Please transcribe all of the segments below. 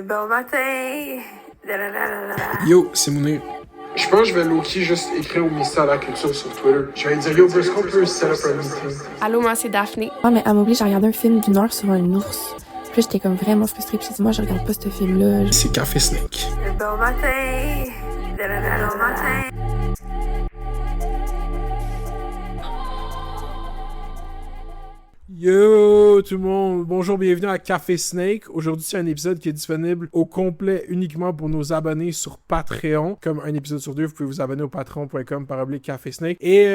Bon matin. Yo, c'est Mounir. Je pense que je vais low-key juste écrire au ministère de la Culture sur Twitter. Je vais dire, yo, est-ce qu'on peut set up un meeting? Allô, moi, c'est Daphné. Ouais, mais elle m'oblige à regarder un film d'une heure sur un ours. Puis là, j'étais comme vraiment frustrée. Puis j'ai dit, moi, je regarde pas ce film-là. C'est Café Snake. Bon matin. Bon matin. Yo tout le monde, bonjour, bienvenue à Café Snake. Aujourd'hui, c'est un épisode qui est disponible au complet uniquement pour nos abonnés sur Patreon. Comme un épisode sur deux, vous pouvez vous abonner au patreon.com/Café Snake. Et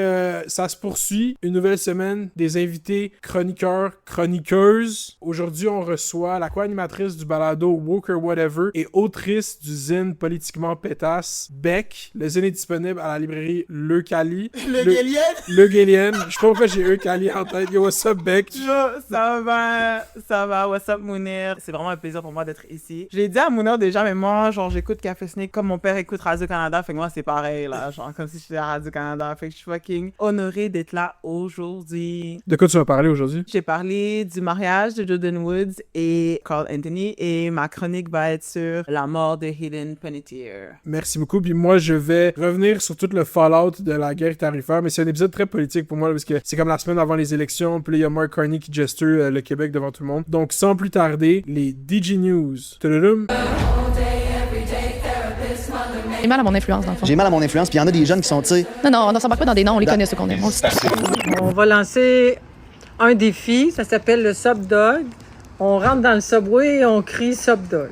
ça se poursuit, une nouvelle semaine, des invités chroniqueurs, chroniqueuses. Aujourd'hui, on reçoit la co-animatrice du balado Woke or Whatever et autrice du zine politiquement pétasse, Beck. Le zine est disponible à la librairie Le Cali. Le Gélien? Le Gélien. Je sais pas pourquoi j'ai Cali en tête. Yo, what's up, Beck? Ça va, what's up Mounir? C'est vraiment un plaisir pour moi d'être ici. Je l'ai dit à Mounir déjà, mais moi, genre, j'écoute Café Snake comme mon père écoute Radio-Canada, fait que moi, c'est pareil, là, genre, comme si j'étais à Radio-Canada, fait que je suis fucking honorée d'être là aujourd'hui. De quoi tu vas parler aujourd'hui? J'ai parlé du mariage de Jordan Woods et Carl Anthony, et ma chronique va être sur la mort de Hayden Panettiere. Merci beaucoup, puis moi, je vais revenir sur tout le fallout de la guerre tarifaire, mais c'est un épisode très politique pour moi, là, parce que c'est comme la semaine avant les élections, puis là, il y a Mark Carney qui gesture le Québec devant tout le monde. Donc, sans plus tarder, les DG News. Tududum. J'ai mal à mon influence, dans le fond. J'ai mal à mon influence, puis il y en a des jeunes qui sont, tu sais... Non, on s'embarque pas dans des noms, on les connaît, ceux qu'on aime. On le sait. On va lancer un défi, ça s'appelle le Sub Dog. On rentre dans le Subway et on crie Sub Dog.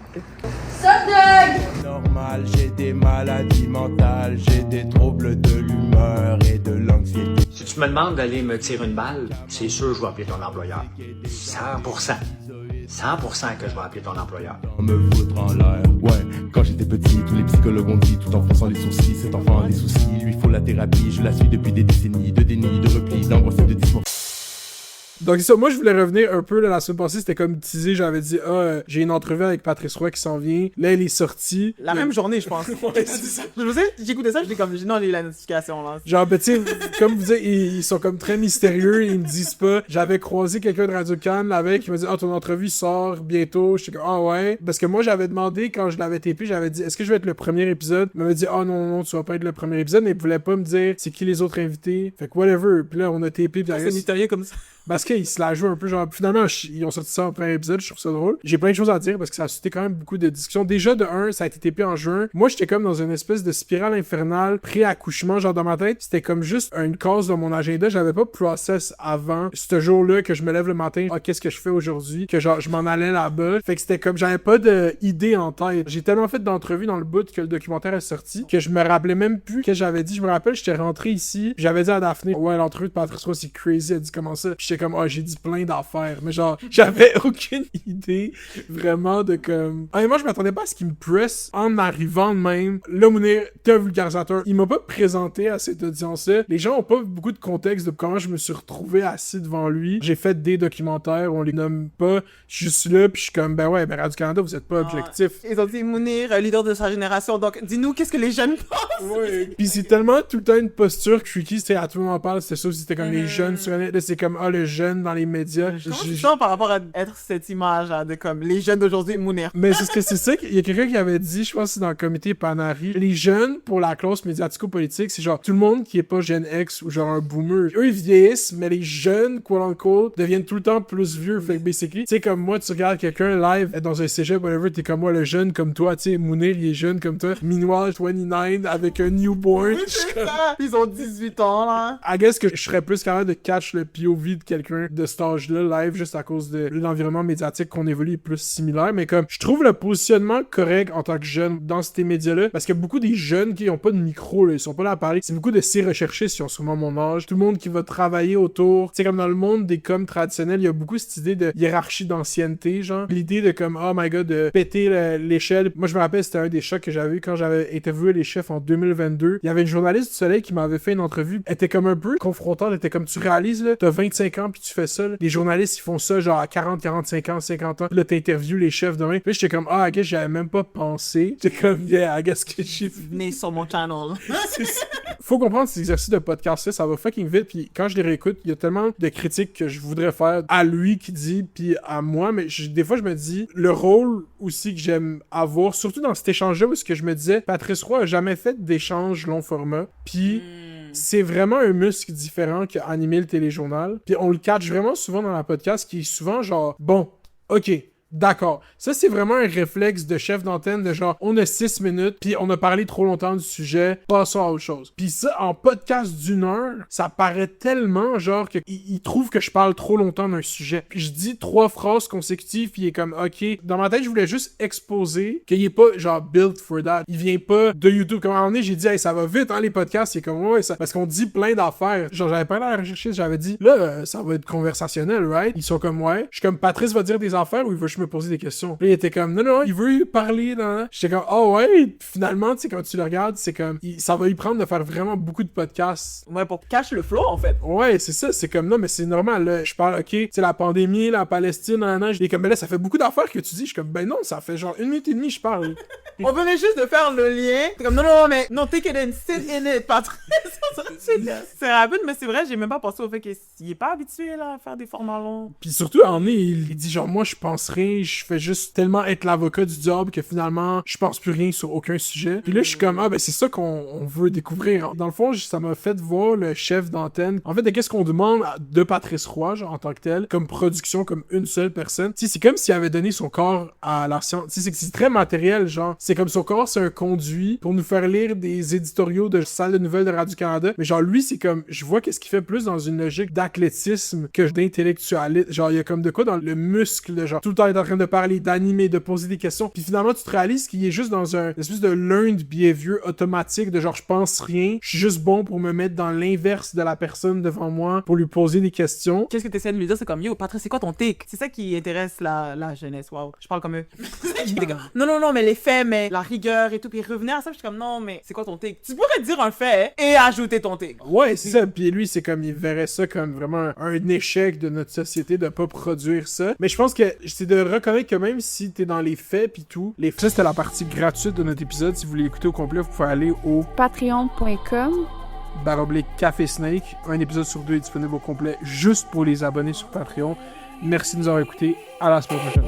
Normal, j'ai des maladies mentales, j'ai des troubles de l'humeur et de l'anxiété. Si tu me demandes d'aller me tirer une balle, c'est sûr que je vais appeler ton employeur. 100%. 100% que je vais appeler ton employeur. Me foutre en l'air, ouais. Quand j'étais petit, tous les psychologues ont dit, tout en fronçant les sourcils, cet enfant a des soucis, lui faut la thérapie, je la suis depuis des décennies, de déni, de repli, d'angoisse et de discours. Donc, c'est ça. Moi, je voulais revenir un peu, là, la semaine passée, c'était comme teasé, j'avais dit, j'ai une entrevue avec Patrice Roy qui s'en vient. Là, elle est sortie. La même journée, je pense. Ouais, c'est ça. Je sais, j'écoutais ça, j'étais comme, non, j'ai la notification, là. Genre, ben, tu sais, comme vous dites, ils sont comme très mystérieux, ils me disent pas. J'avais croisé quelqu'un de Radio-Can avec, qui m'a dit, ton entrevue sort bientôt. J'étais comme, ouais. Parce que moi, j'avais demandé, quand je l'avais TP, j'avais dit, est-ce que je vais être le premier épisode? Il m'avait dit, non, tu vas pas être le premier épisode, mais il voulait pas me dire, c'est qui les autres invités. Fait que, whatever. Puis là, on a TP. C'est mystérieux comme ça. Parce qu'ils se la jouent un peu, genre, finalement, ils ont sorti ça en premier épisode, je trouve ça drôle. J'ai plein de choses à dire parce que ça a suscité quand même beaucoup de discussions. Déjà, de un, ça a été TP en juin. Moi, j'étais comme dans une espèce de spirale infernale, pré-accouchement, genre, dans ma tête. C'était comme juste une case dans mon agenda. J'avais pas process avant ce jour-là que je me lève le matin. Qu'est-ce que je fais aujourd'hui? Que genre, je m'en allais là-bas. Fait que c'était comme, j'avais pas d'idée en tête. J'ai tellement fait d'entrevues dans le bout que le documentaire est sorti que je me rappelais même plus que j'avais dit. Je me rappelle, j'étais rentré ici. J'avais dit à Daphné, ouais, l'entrevue de Patrice Roy, c'est crazy. Elle dit comment ça? Puis j'étais comme, j'ai dit plein d'affaires, mais genre, j'avais aucune idée vraiment de comme... Moi, je m'attendais pas à ce qu'il me presse en arrivant de même. Là, Mounir, t'es un vulgarisateur. Il m'a pas présenté à cette audience-là. Les gens ont pas beaucoup de contexte de comment je me suis retrouvé assis devant lui. J'ai fait des documentaires, on les nomme pas. Je suis là, puis je suis comme, ben Radio-Canada, vous êtes pas objectif. Ils ont dit Mounir, leader de sa génération, donc dis-nous qu'est-ce que les jeunes pensent. Ouais. Puis c'est tellement tout le temps une posture tricky, c'était à tout le monde en parle, c'était ça, c'était comme les jeunes sur Internet, là, c'est comme, le jeune dans les médias. Comment tu te sens par rapport à être cette image là, de comme les jeunes d'aujourd'hui, Mounir? Mais c'est ça qu'il y a quelqu'un qui avait dit, je pense que c'est dans le comité Panari, les jeunes pour la classe médiatico-politique, c'est genre tout le monde qui est pas Gen X ou genre un boomer. Eux ils vieillissent, mais les jeunes, quote unquote, deviennent tout le temps plus vieux. Fait que basically, tu sais, comme moi, tu regardes quelqu'un live dans un cégep, whatever, t'es comme moi, le jeune comme toi, tu sais, Mounir, il est jeune comme toi. Meanwhile, 29 avec un newborn. Ils ont 18 ans là. I guess que je serais plus capable de catch le POV de quelqu'un de cet âge-là live juste à cause de l'environnement médiatique qu'on évolue plus similaire, mais comme je trouve le positionnement correct en tant que jeune dans ces médias-là, parce que beaucoup des jeunes qui ont pas de micro, là, ils sont pas là à parler, c'est beaucoup de ces recherchistes qui ont sûrement mon âge, tout le monde qui va travailler autour, tu sais, comme dans le monde des coms traditionnels, il y a beaucoup cette idée de hiérarchie d'ancienneté, genre, l'idée de comme, oh my god, de péter l'échelle. Moi je me rappelle, c'était un des chocs que j'avais eu quand j'avais interviewé les chefs en 2022, il y avait une journaliste du Soleil qui m'avait fait une entrevue, elle était comme un peu confrontante, elle était comme, tu réalises là, t'as 25 45 ans puis tu fais ça. Là. Les journalistes, ils font ça genre à 40, 45 ans, 50 ans. Puis là, t'interviews les chefs demain. Puis là, j'étais comme, I guess j'avais même pas pensé. J'étais comme, yeah, I guess que j'ai... Venez sur mon channel. Faut comprendre ces exercices de podcast-là, ça va fucking vite. Puis quand je les réécoute, il y a tellement de critiques que je voudrais faire à lui qui dit, puis à moi. Mais des fois, je me dis, le rôle aussi que j'aime avoir, surtout dans cet échange-là, où ce que je me disais, Patrice Roy a jamais fait d'échange long format. Puis c'est vraiment un muscle différent qu'animer le téléjournal. Puis on le catch vraiment souvent dans la podcast, qui est souvent genre, bon, ok, d'accord. Ça, c'est vraiment un réflexe de chef d'antenne de genre, on a 6 minutes, puis on a parlé trop longtemps du sujet, passons à autre chose. Puis ça, en podcast d'1 heure, ça paraît tellement genre qu'il trouve que je parle trop longtemps d'un sujet. Puis je dis 3 phrases consécutives, puis il est comme, ok. Dans ma tête, je voulais juste exposer qu'il est pas genre built for that. Il vient pas de YouTube. Comme à un moment donné, j'ai dit, hey, ça va vite, hein, les podcasts. C'est comme, ouais, ça. Parce qu'on dit plein d'affaires. Genre, j'avais pas l'air à rechercher, j'avais dit, là, ça va être conversationnel, right? Ils sont comme, ouais. Je suis comme, Patrice va dire des affaires ou il va me poser des questions. Puis il était comme, non, il veut parler. Nan. J'étais comme, oh ouais. Puis finalement, tu sais, quand tu le regardes, c'est comme, ça va lui prendre de faire vraiment beaucoup de podcasts. Ouais, pour cacher le flow, en fait. Ouais, c'est ça. C'est comme, non, mais c'est normal. Là. Je parle, ok, tu sais, la pandémie, la Palestine, il est comme, ben là, ça fait beaucoup d'affaires que tu dis. Je suis comme, ben non, ça fait genre 1 minute et demie, je parle. On venait juste de faire le lien. C'est comme, non, mais non, take it in, sit in it, Patrice. C'est rapide, mais c'est vrai, j'ai même pas pensé au fait qu'il est pas habitué là, à faire des formats longs. Puis surtout, à un moment donné, il dit genre, moi, je pense rien, je fais juste tellement être l'avocat du diable que finalement, je pense plus rien sur aucun sujet. Puis là, je suis comme, ah, ben c'est ça qu'on veut découvrir. Dans le fond, ça m'a fait voir le chef d'antenne. En fait, de qu'est-ce qu'on demande de Patrice Roy, genre, en tant que tel, comme production, comme une seule personne. Tu sais, c'est comme s'il avait donné son corps à la science. Tu sais, c'est très matériel, genre. C'est comme son corps, c'est un conduit pour nous faire lire des éditoriaux de salle de nouvelles de Radio-Canada. Mais genre, lui, c'est comme, je vois qu'est-ce qu'il fait plus dans une logique d'athlétisme que d'intellectualisme. Genre, il y a comme de quoi dans le muscle, de genre, tout le temps être en train de parler, d'animer, de poser des questions. Puis finalement, tu te réalises qu'il est juste dans une espèce de learned behavior automatique de genre, je pense rien, je suis juste bon pour me mettre dans l'inverse de la personne devant moi, pour lui poser des questions. Qu'est-ce que tu essaies de lui dire? C'est comme, yo, Patrice, c'est quoi ton tic? C'est ça qui intéresse la jeunesse. Waouh, je parle comme eux. non, mais les faits, mais la rigueur et tout. Puis revenir à ça, je suis comme, non, mais c'est quoi ton tic? Tu pourrais dire un fait et ajouter ton tic. Ouais, c'est ça. Puis lui, c'est comme, il verrait ça comme vraiment un échec de notre société de pas produire ça. Mais je pense que c'est de reconnaître que même si t'es dans les faits pis tout, ça c'était la partie gratuite de notre épisode. Si vous voulez l'écouter au complet, vous pouvez aller au patreon.com/Café Snake. Un épisode sur 2 est disponible au complet juste pour les abonnés sur Patreon. Merci de nous avoir écoutés. À la semaine prochaine.